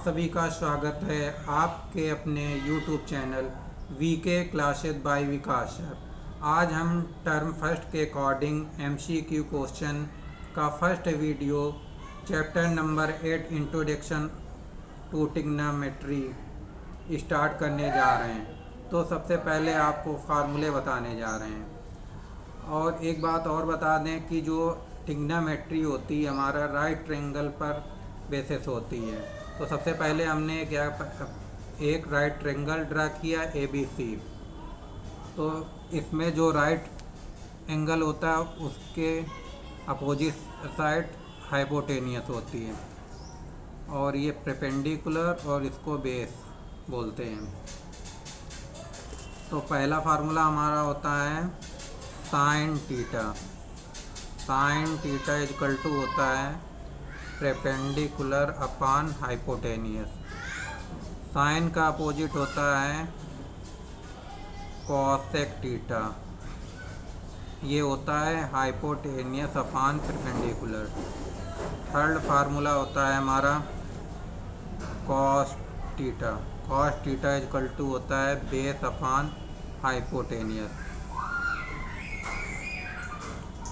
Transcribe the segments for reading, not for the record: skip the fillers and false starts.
सभी का स्वागत है आपके अपने YouTube channel VK classes by Vikas sir. आज हम टर्म फर्स्ट के अकॉर्डिंग MCQ क्वेश्चन का first video chapter number 8 introduction to trigonometry start करने जा रहे हैं। तो सबसे पहले आपको फार्मूले बताने जा रहे हैं। और एक बात और बता दें कि जो ट्रिग्नोमेट्री होती है हमारा राइट ट्रायंगल पर बेसिस होती है। तो सबसे पहले हमने क्या एक राइट ट्रायंगल ड्रा किया ABC। तो इसमें जो राइट एंगल होता है उसके अपोजिट साइड हाइपोटेनियस होती है और ये परपेंडिकुलर और इसको बेस बोलते हैं। तो पहला फार्मूला हमारा होता है sine theta. Sine theta is equal to होता है परपेंडिकुलर अपान हाइपोटेनियस। साइन का अपोजिट होता है कॉसेक थीटा, ये होता है hypotenuse upon perpendicular. Third formula होता है हमारा cos theta. Cos theta is equal to होता है base upon hypotenuse.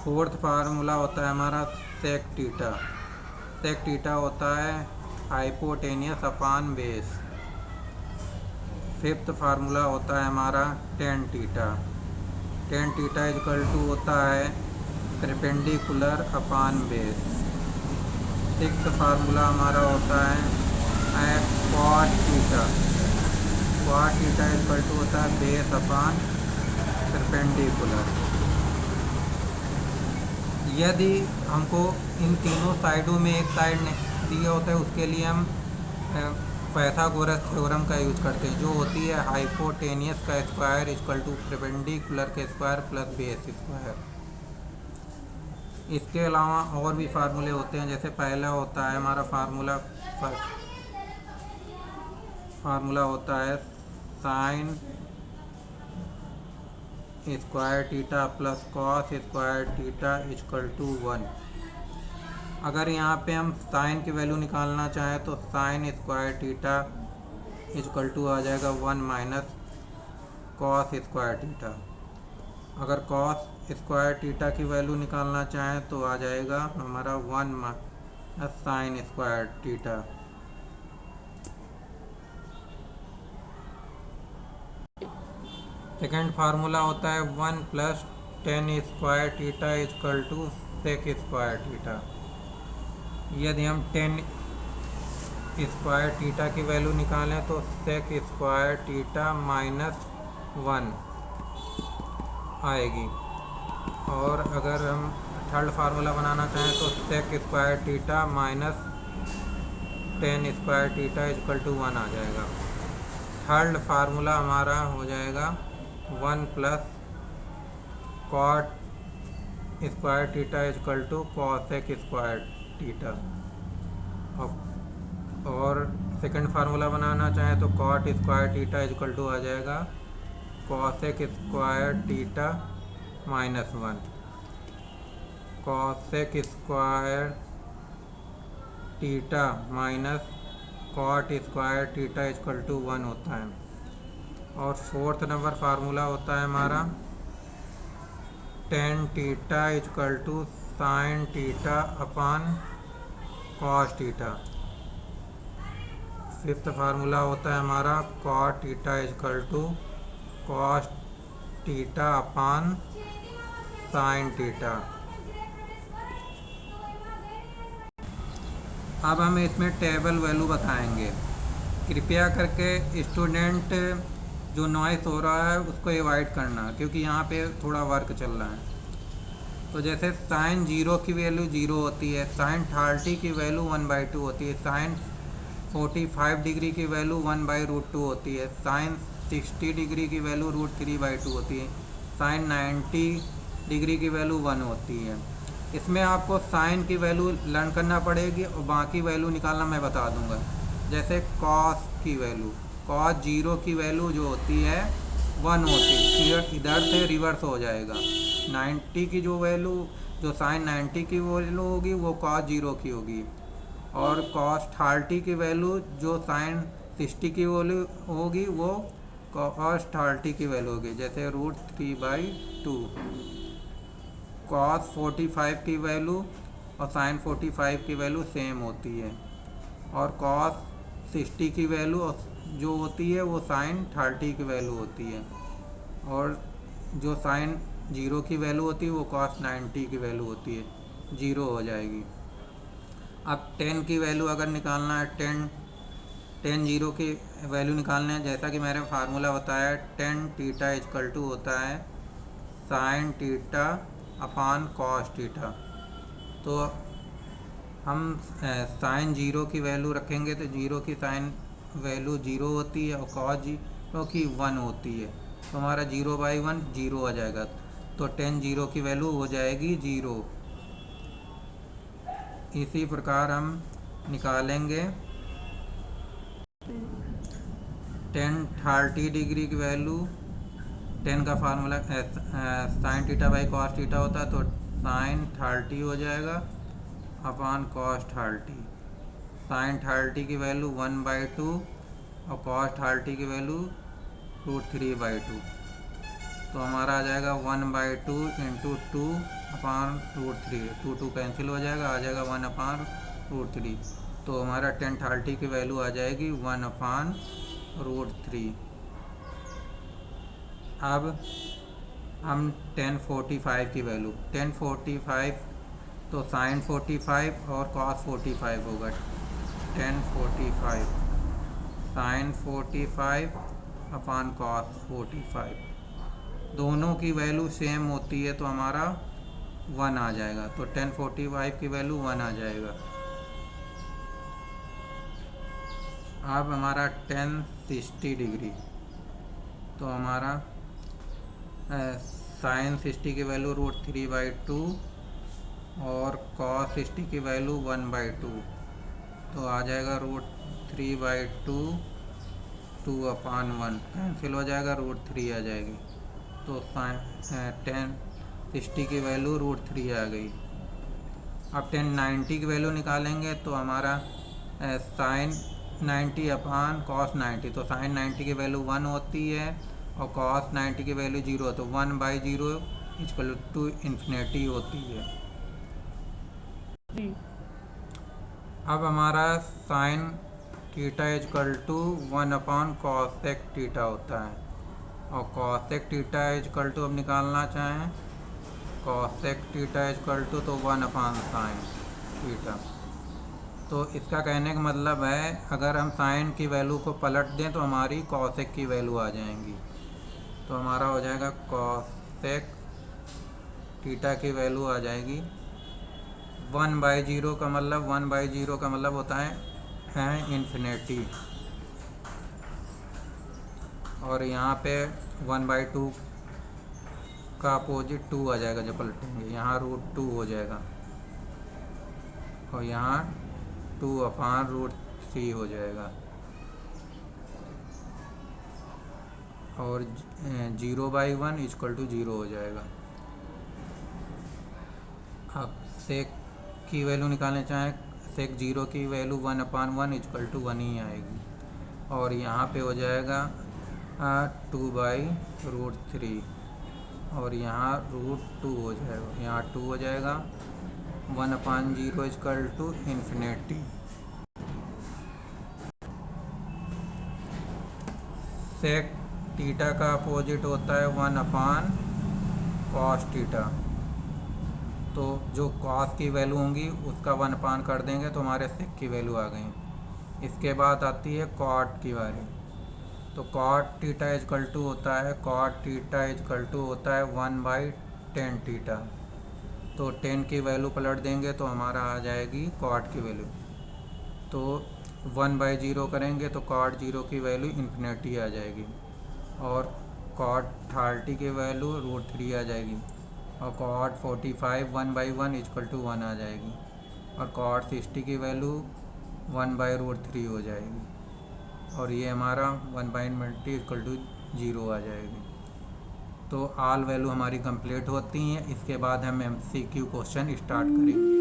Fourth formula होता है हमारा सेक थीटा। सेक थीटा होता है hypotenuse upon base. Fifth formula होता है हमारा tan theta. Tan theta is equal to होता है perpendicular upon base. Sixth formula हमारा होता है cot theta. Cot theta is equal to होता है बेस अपान परपेंडिकुलर। यदि हमको इन तीनों साइडों में एक साइड दिया होता है उसके लिए हम पाइथागोरस थ्योरम का यूज करते हैं, जो होती है हाइपोटेनियस का स्क्वायर इक्वल टू परपेंडिकुलर के स्क्वायर प्लस बेस स्क्वायर। इसके अलावा और भी फार्मूले होते हैं, जैसे पहला होता है हमारा फार्मूला होता है sine square theta plus cos square theta equal to 1। अगर यहाँ पे हम साइन की वैल्यू निकालना चाहें तो sine square theta equal to आ जाएगा 1 माइनस कॉस स्क्वायर थीटा। अगर कॉस स्क्वायर थीटा की वैल्यू निकालना चाहें तो आ जाएगा हमारा 1 माइनस sine square theta. Second formula होता है 1 plus tan square theta equal to sec square theta. यदि हम टेन स्क्वायर थीटा की वैल्यू निकालें तो सेक स्क्वायर थीटा माइनस 1 आएगी। और अगर हम थर्ड फार्मूला बनाना चाहें तो sec square theta minus tan square theta equal to 1 आ जाएगा। थर्ड फार्मूला हमारा हो जाएगा 1 plus cot square theta equal to cosec square theta. और सेकंड फार्मूला बनाना चाहें तो cot square theta equal to आ जाएगा cosec square theta minus 1। Cosec square theta minus cot square theta equal to 1 होता है। और फोर्थ नंबर फार्मूला होता है हमारा tan theta equal to sine theta upon cos theta. Fifth formula होता है हमारा cot theta equal to cos theta upon sine theta. अब हम इसमें टेबल वैल्यू बताएंगे। कृपया करके स्टूडेंट जो नॉइस हो रहा है उसको अवॉइड करना, क्योंकि यहाँ पे थोड़ा वर्क चल रहा है। तो जैसे साइन 0 की वैल्यू 0 होती है, साइन 30 की वैल्यू 1/2 होती है, साइन 45 डिग्री की वैल्यू 1/√2 होती है, साइन 60 डिग्री की वैल्यू √3/2 होती है, साइन 90 डिग्री की वैल्यू 1 होती है। इसमें आपको साइन की वैल्यू लर्न करना पड़ेगी और बाकी वैल्यू निकालना मैं बता दूंगा। जैसे कॉस की वैल्यू, कॉस 0 की वैल्यू जो होती है 1 होती है, इधर से रिवर्स हो जाएगा। 90 की जो वैल्यू, जो साइन 90 की वैल्यू होगी वो कॉस 0 की होगी। और कॉस 30 की वैल्यू जो साइन 60 की वैल्यू होगी वो कॉस 30 की वैल्यू होगी, जैसे √3/2। कॉस 45 की वैल्यू और साइन 45 की वैल्यू सेम होती है, और कॉस 60 की वैल्यू जो होती है वो साइन 30 की वैल्यू होती है, और जो साइन 0 की वैल्यू होती है वो कॉस 90 की वैल्यू होती है, 0 हो जाएगी। अब 10 की वैल्यू अगर निकालना है, 10 0 की वैल्यू निकालना है, जैसा कि मैंने फार्मूला बताया, tan थीटा इक्वल टू होता है sine theta upon cos theta. तो हम साइन 0 की वैल्यू रखेंगे तो 0 की साइन वैल्यू 0 होती है और कॉस 0 की 1 होती है, तो हमारा 0/1 0 आ जाएगा। तो tan 0 की वैल्यू हो जाएगी 0। इसी प्रकार हम निकालेंगे tan 30 डिग्री की वैल्यू। tan का formula sine theta by cos theta होता है, तो साइन 30 हो जाएगा अपान कॉस 30। साइन 30 की वैल्यू 1/2 और कॉस 30 की वैल्यू √3/2, तो हमारा आ जाएगा 1/2 इंटू 2 अपान √3। 2 कैंसिल हो जाएगा, आ जाएगा 1 अपान √3। तो हमारा tan 30 की वैल्यू आ जाएगी 1 अपान √3। अब हम tan 45 की वैल्यू, tan 45 तो साइन 45 और कॉस 45 होगा, tan 45 साइन 45 अपान कॉस 45, दोनों की वैल्यू सेम होती है तो हमारा 1 आ जाएगा। तो tan 45 की वैल्यू 1 आ जाएगा। अब हमारा tan 60 डिग्री, तो हमारा साइन 60 की वैल्यू √3/2 और कॉस 60 की वैल्यू 1/2, तो आ जाएगा √3/2, 2/1 कैंसिल हो जाएगा, √3 आ जाएगी। तो tan 60 की वैल्यू √3 आ गई। अब tan 90 की वैल्यू निकालेंगे तो हमारा साइन 90 अपान कॉस 90, तो साइन 90 की वैल्यू 1 होती है और कॉस 90 की वैल्यू 0, तो 1/0 इक्वल टू इन्फिनिटी होती है। अब हमारा sine theta equal to 1 upon cosec theta होता है, और कॉसेक थीटा इक्वल टू अब निकालना चाहें कॉसेक थीटा इक्वल टू तो 1 अपान साइन थीटा। तो इसका कहने का मतलब है अगर हम साइन की वैल्यू को पलट दें तो हमारी कॉसेक की वैल्यू आ जाएंगी, तो हमारा हो जाएगा कॉसेक थीटा की वैल्यू आ जाएगी 1/0 का मतलब 1/0 का मतलब होता है इन्फिनिटी, और यहाँ पे 1/2 का अपोजिट 2 आ जाएगा, जब पलटेंगे यहाँ √2 हो जाएगा और यहाँ 2 अपान √3 हो जाएगा, और 0/1 इक्वल टू 0 हो जाएगा। अब सेक की वैल्यू निकालना चाहें, सेक 0 की वैल्यू 1/1 इक्वल टू 1 ही आएगी, और यहाँ पे हो जाएगा 2/√3 और यहाँ √2 हो जाएगा, यहाँ 2 हो जाएगा, 1/0 equal to infinity. Sec theta का अपोजिट होता है 1 अपान कॉस थीटा, तो जो कॉस की वैल्यू होंगी उसका 1 अपान कर देंगे तो हमारे सेक की वैल्यू आ गई। इसके बाद आती है कॉट की बारी, तो कॉट थीटा इक्वल टू होता है 1/tan थीटा, तो tan की वैल्यू पलट देंगे तो हमारा आ जाएगी कॉट की वैल्यू, तो 1/0 करेंगे तो कॉट 0 की वैल्यू इन्फिनिटी आ जाएगी, और कॉट 30 की वैल्यू √3 आ जाएगी, और कॉट 45 1/1 इक्वल टू 1 आ जाएगी, और कॉट 60 की वैल्यू 1/√3 हो जाएगी, और ये हमारा 1/20 इक्वल टू 0 आ जाएगी। तो ऑल वैल्यू हमारी कंप्लीट होती हैं। इसके बाद हम MCQ क्वेश्चन स्टार्ट करेंगे।